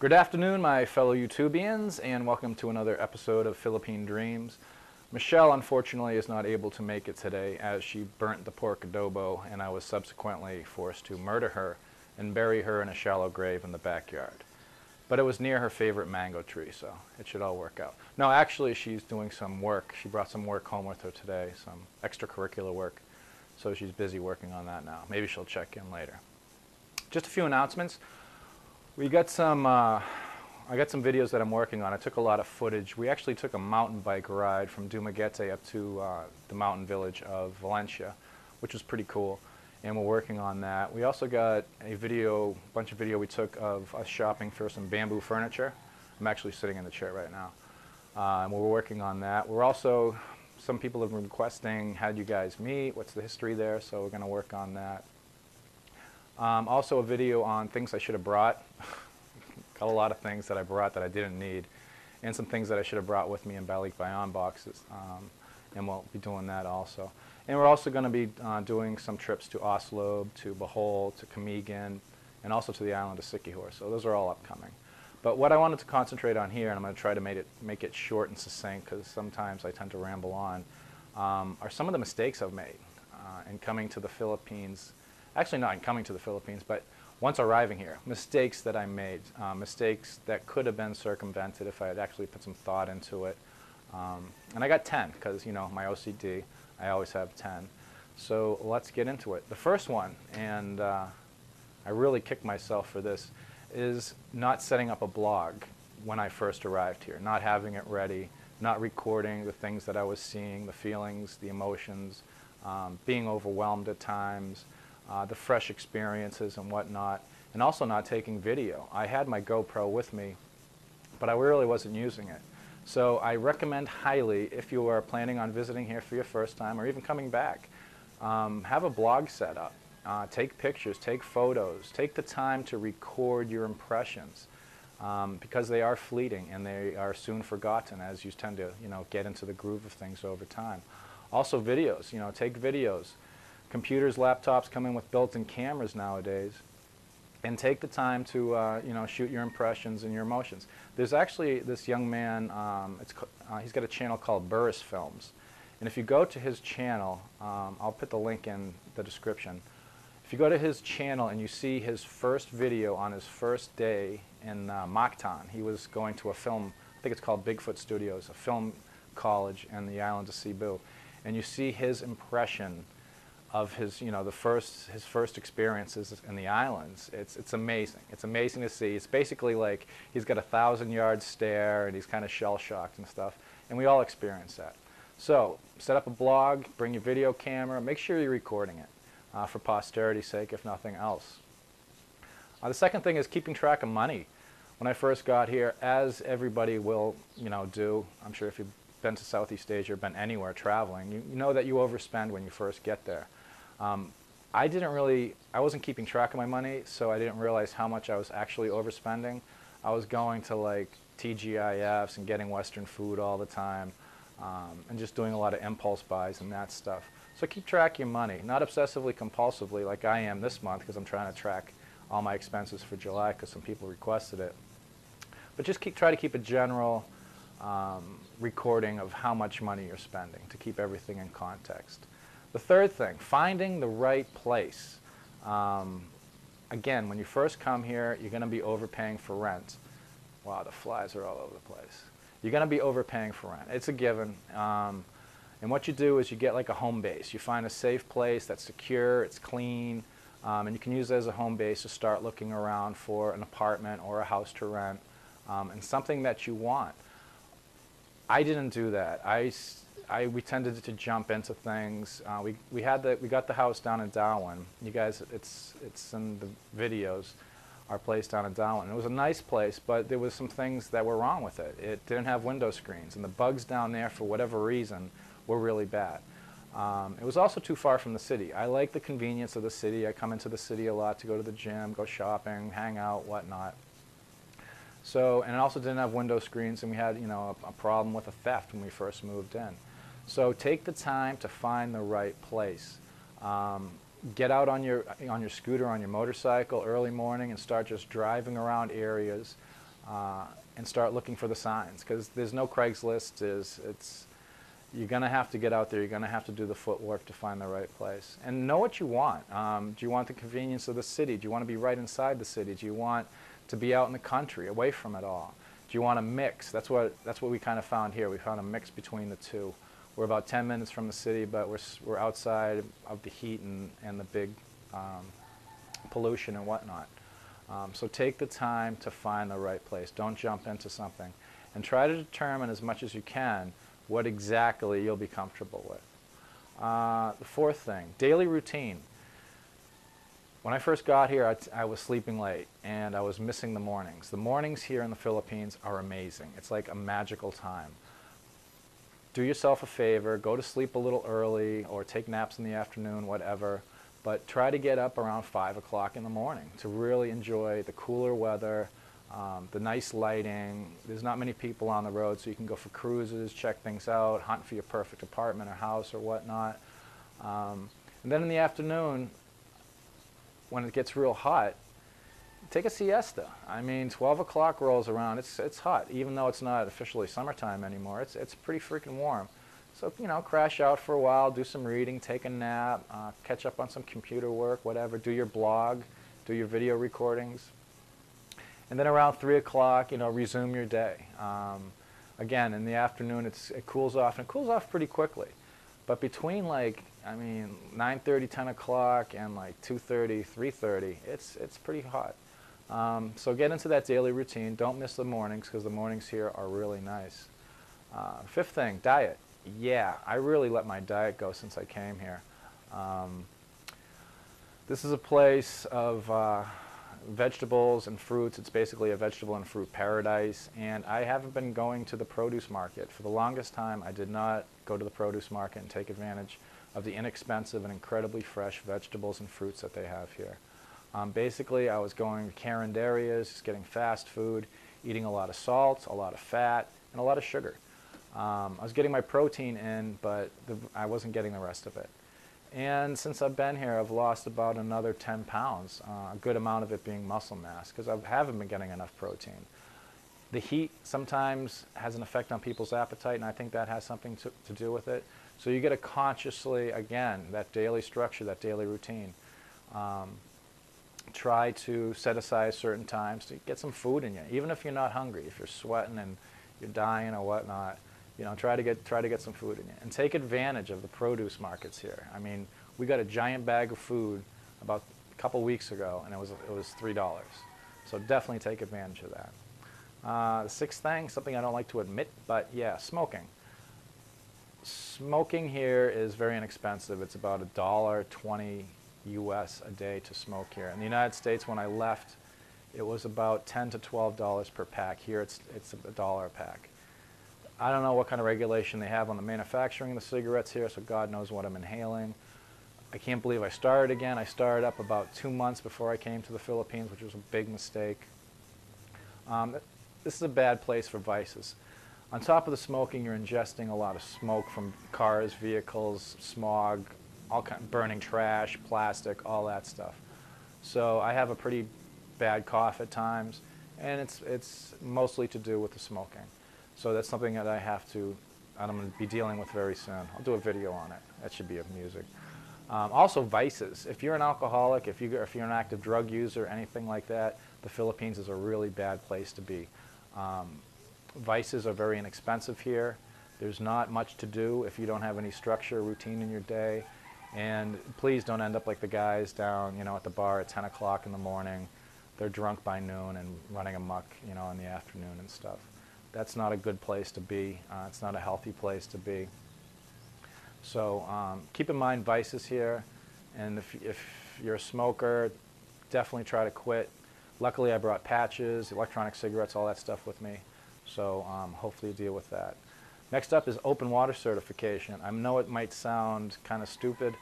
Good afternoon, my fellow YouTubians, and welcome to another episode of Philippine Dreams. Michelle, unfortunately, is not able to make it today as she burnt the pork adobo, and I was subsequently forced to murder her and bury her in a shallow grave in the backyard. But it was near her favorite mango tree, so it should all work out. No, actually, she's doing some work. She brought some work home with her today, some extracurricular work, so she's busy working on that now. Maybe she'll check in later. Just a few announcements. We got some, I got some videos that I'm working on. I took a lot of footage. We actually took a mountain bike ride from Dumaguete up to the mountain village of Valencia, which was pretty cool, and we're working on that. We also got a bunch of video we took of us shopping for some bamboo furniture. I'm actually sitting in the chair right now, and we're working on that. We're also, some people have been requesting, how did you guys meet? What's the history there? So we're going to work on that. Also a video on things I should have brought. Got a lot of things that I brought that I didn't need, and some things that I should have brought with me in Balik Bayan boxes, and we'll be doing that also. And we're also going to be doing some trips to Oslo, to Bohol, to Camiguin, and also to the island of Siquijor. So those are all upcoming. But what I wanted to concentrate on here, and I'm going to try to make it short and succinct because sometimes I tend to ramble on, are some of the mistakes I've made in coming to the Philippines. Actually, not in coming to the Philippines, but once arriving here, mistakes that I made, mistakes that could have been circumvented if I had actually put some thought into it. And I got 10 because, you know, my OCD, I always have 10. So let's get into it. The first one, and I really kicked myself for this, is not setting up a blog when I first arrived here, not having it ready, not recording the things that I was seeing, the feelings, the emotions, being overwhelmed at times, the fresh experiences and whatnot, and also not taking video. I had my GoPro with me, but I really wasn't using it. So I recommend highly, if you are planning on visiting here for your first time or even coming back, have a blog set up. Take pictures, take photos, take the time to record your impressions, because they are fleeting and they are soon forgotten as you tend to, you know, get into the groove of things over time. Also videos, you know, take videos. Computers, laptops come in with built-in cameras nowadays, and take the time to you know, shoot your impressions and your emotions. There's actually this young man, he's got a channel called Burris Films, and if you go to his channel, I'll put the link in the description. If you go to his channel and you see his first video on his first day in Mactan, he was going to a film, I think it's called Bigfoot Studios, a film college in the island of Cebu, and you see his impression of his, you know, his first experiences in the islands. It's amazing. It's amazing to see. It's basically like he's got a 1,000-yard stare and he's kind of shell-shocked and stuff, and we all experience that. So set up a blog, bring your video camera, make sure you're recording it for posterity's sake, if nothing else. The second thing is keeping track of money. When I first got here, as everybody will, you know, do, I'm sure if you've been to Southeast Asia or been anywhere traveling, you know that you overspend when you first get there. I wasn't keeping track of my money, so I didn't realize how much I was actually overspending. I was going to like TGIFs and getting Western food all the time, and just doing a lot of impulse buys and that stuff. So keep track of your money, not obsessively compulsively like I am this month because I'm trying to track all my expenses for July because some people requested it. But just try to keep a general recording of how much money you're spending to keep everything in context. The third thing, finding the right place. Again, when you first come here, you're going to be overpaying for rent. Wow, the flies are all over the place. You're going to be overpaying for rent. It's a given. And what you do is you get like a home base. You find a safe place that's secure, it's clean, and you can use it as a home base to start looking around for an apartment or a house to rent, and something that you want. I didn't do that. We tended to jump into things. We got the house down in Darwin. You guys, it's in the videos. Our place down in Darwin. It was a nice place, but there was some things that were wrong with it. It didn't have window screens, and the bugs down there, for whatever reason, were really bad. It was also too far from the city. I like the convenience of the city. I come into the city a lot to go to the gym, go shopping, hang out, whatnot. So, and it also didn't have window screens, and we had, you know, a problem with a theft when we first moved in. So take the time to find the right place. Get out on your scooter, on your motorcycle early morning and start just driving around areas. and start looking for the signs, because there's no Craigslist. You're going to have to get out there. You're going to have to do the footwork to find the right place. And know what you want. Do you want the convenience of the city? Do you want to be right inside the city? Do you want to be out in the country, away from it all? Do you want a mix? That's what we kind of found here. We found a mix between the two. We're about 10 minutes from the city, but we're outside of the heat and the big pollution and whatnot. So take the time to find the right place. Don't jump into something. And try to determine as much as you can what exactly you'll be comfortable with. The fourth thing, daily routine. When I first got here, I was sleeping late, and I was missing the mornings. The mornings here in the Philippines are amazing. It's like a magical time. Do yourself a favor, go to sleep a little early, or take naps in the afternoon, whatever, but try to get up around 5 o'clock in the morning to really enjoy the cooler weather, the nice lighting. There's not many people on the road, so you can go for cruises, check things out, hunt for your perfect apartment or house or whatnot. And then in the afternoon, when it gets real hot, take a siesta. I mean, 12 o'clock rolls around, it's hot, even though it's not officially summertime anymore. It's pretty freaking warm. So, you know, crash out for a while, do some reading, take a nap, catch up on some computer work, whatever, do your blog, do your video recordings. And then around 3 o'clock, you know, resume your day. Again, in the afternoon, it cools off, and it cools off pretty quickly. But between, like, I mean, 9:30, 10 o'clock, and like 2:30, 3:30, it's pretty hot. So get into that daily routine. Don't miss the mornings, because the mornings here are really nice. Fifth thing, diet. Yeah, I really let my diet go since I came here. This is a place of vegetables and fruits. It's basically a vegetable and fruit paradise, and I haven't been going to the produce market. For the longest time, I did not go to the produce market and take advantage of the inexpensive and incredibly fresh vegetables and fruits that they have here. Basically, I was going to carinderias, just getting fast food, eating a lot of salt, a lot of fat, and a lot of sugar. I was getting my protein in, but I wasn't getting the rest of it. And since I've been here, I've lost about another 10 pounds, a good amount of it being muscle mass, because I haven't been getting enough protein. The heat sometimes has an effect on people's appetite, and I think that has something to do with it. So you got to consciously, again, that daily structure, that daily routine, try to set aside certain times to get some food in you, even if you're not hungry. If you're sweating and you're dying or whatnot, you know, try to get some food in you, and take advantage of the produce markets here. I mean, we got a giant bag of food about a couple weeks ago, and it was $3. So definitely take advantage of that. The sixth thing, something I don't like to admit, but yeah, smoking. Smoking here is very inexpensive. It's about $1.20 US a day to smoke here. In the United States, when I left, it was about $10 to $12 per pack. Here it's $1 a pack. I don't know what kind of regulation they have on the manufacturing of the cigarettes here, so God knows what I'm inhaling. I can't believe I started again. I started up about 2 months before I came to the Philippines, which was a big mistake. This is a bad place for vices. On top of the smoking, you're ingesting a lot of smoke from cars, vehicles, smog, burning trash, plastic, all that stuff. So I have a pretty bad cough at times, and it's mostly to do with the smoking. So that's something that I'm going to be dealing with very soon. I'll do a video on it. That should be amusing. Also, vices. If you're an alcoholic, if you're an active drug user, anything like that, the Philippines is a really bad place to be. Vices are very inexpensive here. There's not much to do if you don't have any structure or routine in your day. And please don't end up like the guys down, you know, at the bar at 10 o'clock in the morning. They're drunk by noon and running amok, you know, in the afternoon and stuff. That's not a good place to be. It's not a healthy place to be. So keep in mind vices here, and if you're a smoker, definitely try to quit. Luckily, I brought patches, electronic cigarettes, all that stuff with me. So hopefully you deal with that. Next up is open water certification. I know it might sound kind of stupid,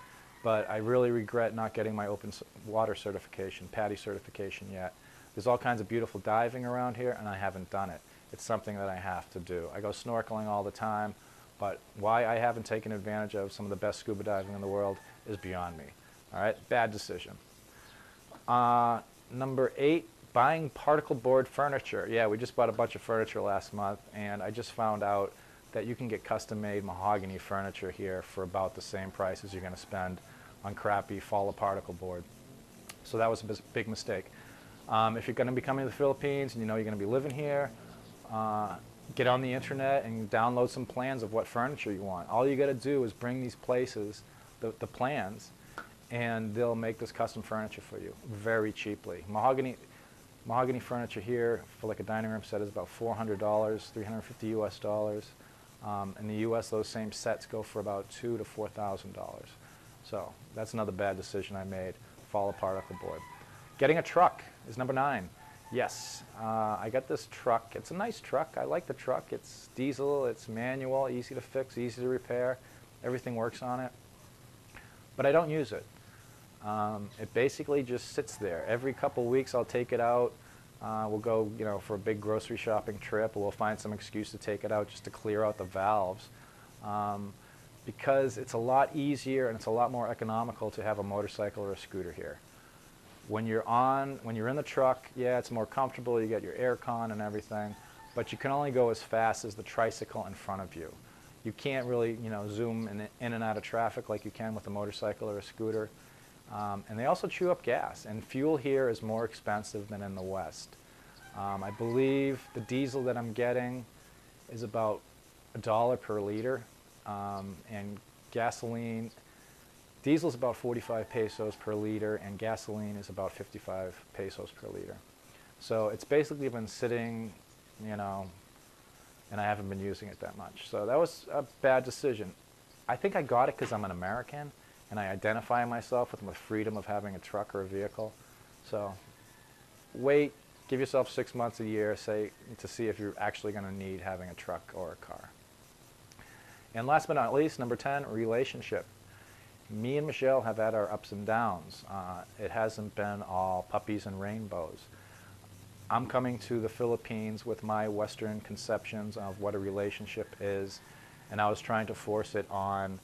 but I really regret not getting my open water certification, PADI certification yet. There's all kinds of beautiful diving around here, and I haven't done it. It's something that I have to do. I go snorkeling all the time, but why I haven't taken advantage of some of the best scuba diving in the world is beyond me. All right, bad decision. Number 8, Buying particle board furniture. Yeah, we just bought a bunch of furniture last month, and I just found out that you can get custom-made mahogany furniture here for about the same price as you're going to spend on crappy fall particle board. So that was a big mistake. If you're going to be coming to the Philippines and you know you're going to be living here, get on the internet and download some plans of what furniture you want. All you got to do is bring these places the plans, and they'll make this custom furniture for you very cheaply. Mahogany furniture here for like a dining room set is about $400, $350 US dollars. In the US, those same sets go for about $2,000 to $4,000. So that's another bad decision I made, fall particle board. Getting a truck is number 9. Yes, I got this truck. It's a nice truck. I like the truck. It's diesel, it's manual, easy to fix, easy to repair. Everything works on it. But I don't use it. It basically just sits there. Every couple weeks I'll take it out. We'll go, for a big grocery shopping trip, or we'll find some excuse to take it out just to clear out the valves. Because it's a lot easier and it's a lot more economical to have a motorcycle or a scooter here. When you're in the truck, yeah, it's more comfortable. You get your air con and everything, but you can only go as fast as the tricycle in front of you. You can't really, zoom in and out of traffic like you can with a motorcycle or a scooter. And they also chew up gas, and fuel here is more expensive than in the West. I believe the diesel that I'm getting is about $1 per liter, and gasoline, diesel is about 45 pesos per liter, and gasoline is about 55 pesos per liter. So it's basically been sitting, and I haven't been using it that much. So that was a bad decision. I think I got it because I'm an American, and I identify myself with the freedom of having a truck or a vehicle. So wait, give yourself 6 months, a year, to see if you're actually going to need having a truck or a car. And last but not least, number 10, relationship. Me and Michelle have had our ups and downs. It hasn't been all puppies and rainbows. I'm coming to the Philippines with my Western conceptions of what a relationship is, and I was trying to force it on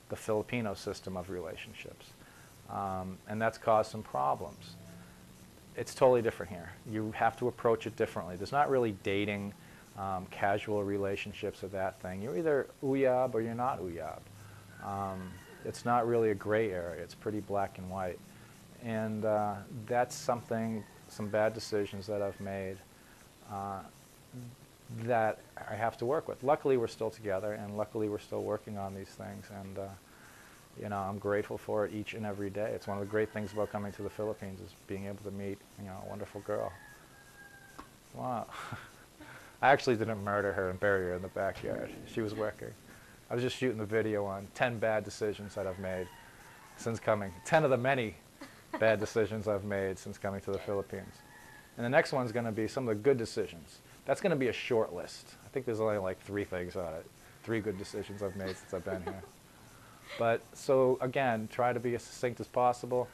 the Filipino system of relationships. And that's caused some problems. It's totally different here. You have to approach it differently. There's not really dating, casual relationships or that thing. You're either uyab or you're not uyab. It's not really a gray area. It's pretty black and white. And that's some bad decisions that I've made that I have to work with. Luckily, we're still together, and luckily, we're still working on these things. And I'm grateful for it each and every day. It's one of the great things about coming to the Philippines is being able to meet, a wonderful girl. Wow. I actually didn't murder her and bury her in the backyard. She was working. I was just shooting the video on 10 bad decisions that I've made since coming. 10 of the many bad decisions I've made since coming to the Philippines. And the next one's going to be some of the good decisions. That's going to be a short list. I think there's only like 3 things on it. 3 good decisions I've made since I've been here. But so again, try to be as succinct as possible.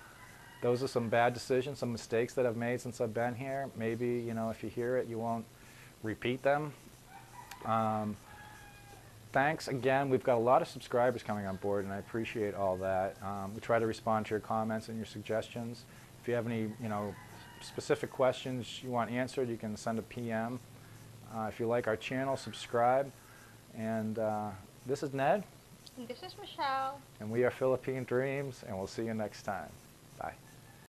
Those are some bad decisions, some mistakes that I've made since I've been here. Maybe, if you hear it, you won't repeat them. Thanks again. We've got a lot of subscribers coming on board, and I appreciate all that. We try to respond to your comments and your suggestions. If you have any, specific questions you want answered, you can send a PM. If you like our channel, subscribe. And this is Ned. And this is Michelle. And we are Philippine Dreams, and we'll see you next time. Bye.